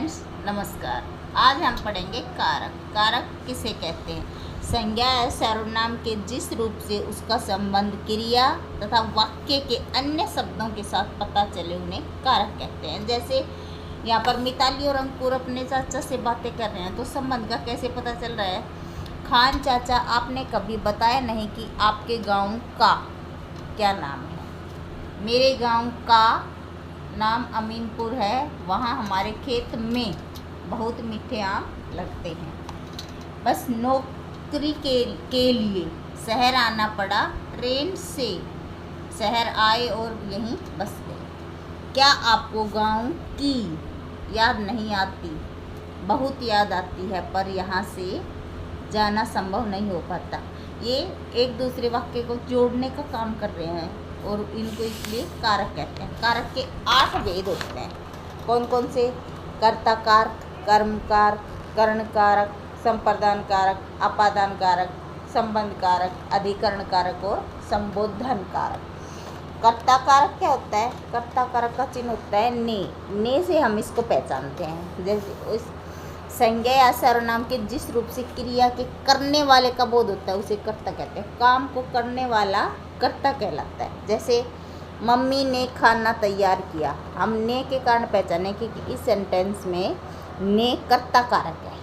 Friends नमस्कार। आज हम पढ़ेंगे कारक। कारक किसे कहते हैं? संज्ञा या सर्वनाम के जिस रूप से उसका संबंध क्रिया तथा वाक्य के अन्य शब्दों के साथ पता चले उन्हें कारक कहते हैं। जैसे यहाँ पर मिताली और अंकुर अपने चाचा से बातें कर रहे हैं, तो संबंध का कैसे पता चल रहा है? खान चाचा, आपने कभी बताया नहीं कि आपके गाँव का क्या नाम है। मेरे गाँव का नाम अमीनपुर है, वहाँ हमारे खेत में बहुत मीठे आम लगते हैं। बस नौकरी के लिए शहर आना पड़ा, ट्रेन से शहर आए और यहीं बस गए। क्या आपको गांव की याद नहीं आती? बहुत याद आती है, पर यहाँ से जाना संभव नहीं हो पाता। ये एक दूसरे वाक्य को जोड़ने का काम कर रहे हैं और इनको इसलिए कारक कहते हैं। कारक के 8 भेद होते हैं। कौन कौन से? कर्ता कारक, कर्म कारक, करण कारक, संप्रदान कारक, अपादान कारक, संबंध कारक, अधिकरण कारक और संबोधन कारक। कर्ता कारक क्या होता है? कर्ता कारक का चिन्ह होता है ने से हम इसको पहचानते हैं। जैसे उस संज्ञा या सर्वनाम के जिस रूप से क्रिया के करने वाले का बोध होता है उसे कर्ता कहते हैं। काम को करने वाला कर्ता कहलाता है। जैसे मम्मी ने खाना तैयार किया, हम ने के कारण पहचाने कि इस सेंटेंस में ने कर्ता कारक है।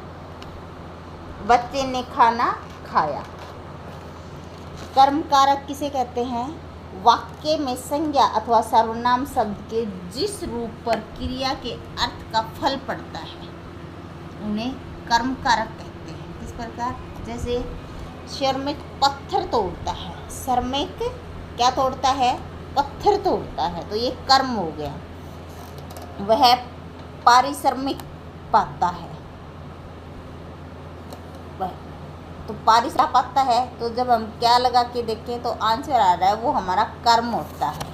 बच्चे ने खाना खाया। कर्म कारक किसे कहते हैं? वाक्य में संज्ञा अथवा सर्वनाम शब्द के जिस रूप पर क्रिया के अर्थ का फल पड़ता है उन्हें कर्म कारक कहते हैं। किस प्रकार? जैसे श्रमिक पत्थर तोड़ता है। श्रमिक क्या तोड़ता है? पत्थर तोड़ता है, तो ये कर्म हो गया। वह पारिश्रमिक पाता है। वह तो पारिश्रमिक पाता है, तो जब हम क्या लगा के देखें तो आंसर आ रहा है, वो हमारा कर्म होता है।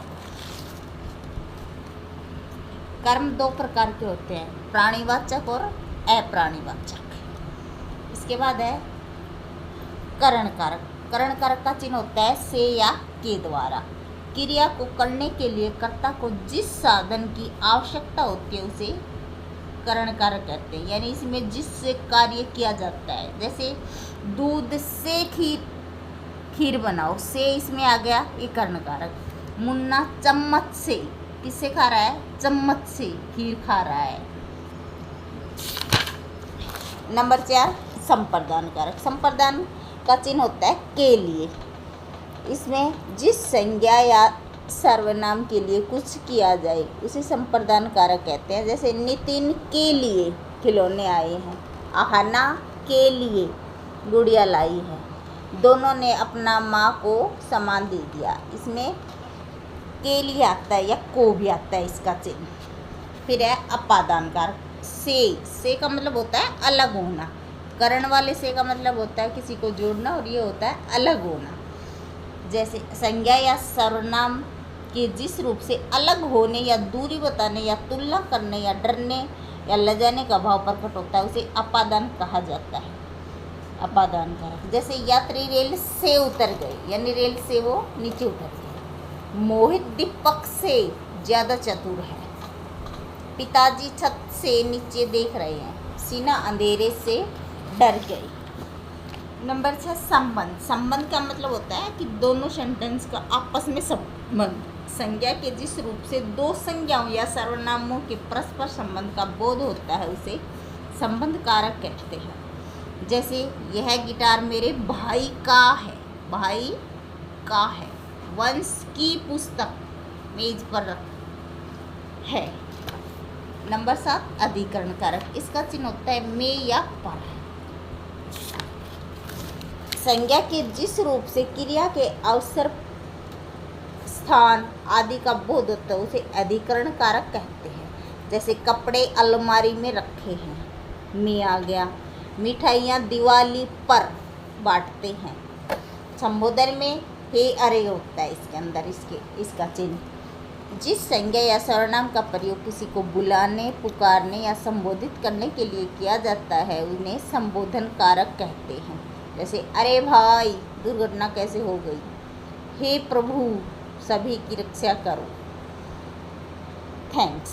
कर्म 2 प्रकार के होते हैं, प्राणीवाचक और अप्राणीवाचक। इसके बाद है करण कारक। करण कारक का चिन्ह होता है से या के द्वारा। क्रिया को करने के लिए कर्ता को जिस साधन की आवश्यकता होती है उसे करण कारक कहते हैं। यानी इसमें जिससे कार्य किया जाता है। जैसे दूध से खीर बनाओ, से इसमें आ गया, ये करण कारक। मुन्ना चम्मच से, किससे खा रहा है? चम्मच से खीर खा रहा है। नंबर 4 संप्रदान कारक। संप्रदान का चिन्ह होता है के लिए। इसमें जिस संज्ञा या सर्वनाम के लिए कुछ किया जाए उसे संप्रदान कारक कहते हैं। जैसे नितिन के लिए खिलौने आए हैं, आहना के लिए गुड़िया लाई है, दोनों ने अपना माँ को सामान दे दिया। इसमें के लिए आता है या को भी आता है इसका चिन्ह। फिर है अपादान कारक। से का मतलब होता है अलग होना। करण वाले से का मतलब होता है किसी को जोड़ना, और ये होता है अलग होना। जैसे संज्ञा या सर्वनाम के जिस रूप से अलग होने या दूरी बताने या तुलना करने या डरने या लजाने का भाव प्रकट होता है उसे अपादान कहा जाता है। अपादान कारक। जैसे यात्री रेल से उतर गए, यानी रेल से वो नीचे उतर गए। मोहित दीपक से ज़्यादा चतुर है। पिताजी छत से नीचे देख रहे हैं। सीना अंधेरे से डर गई। नंबर 6 संबंध। संबंध का मतलब होता है कि दोनों सेंटेंस का आपस में संबंध। संज्ञा के जिस रूप से 2 संज्ञाओं या सर्वनामों के परस्पर संबंध का बोध होता है उसे संबंध कारक कहते हैं। जैसे यह गिटार मेरे भाई का है, भाई का है। वंश की पुस्तक मेज पर है। नंबर 7 अधिकरण कारक। इसका चिन्ह होता है में या पर। संज्ञा के जिस रूप से क्रिया के अवसर, स्थान आदि का बोध होता है उसे अधिकरण कारक कहते हैं। जैसे कपड़े अलमारी में रखे हैं, में आ गया। मिठाइयाँ दिवाली पर बांटते हैं। संबोधन में हे अरे होता है इसके अंदर, इसका चिन्ह। जिस संज्ञा या सर्वनाम का प्रयोग किसी को बुलाने, पुकारने या संबोधित करने के लिए किया जाता है उन्हें संबोधन कारक कहते हैं। जैसे अरे भाई दुर्घटना कैसे हो गई, हे प्रभु सभी की रक्षा करो। थैंक्स।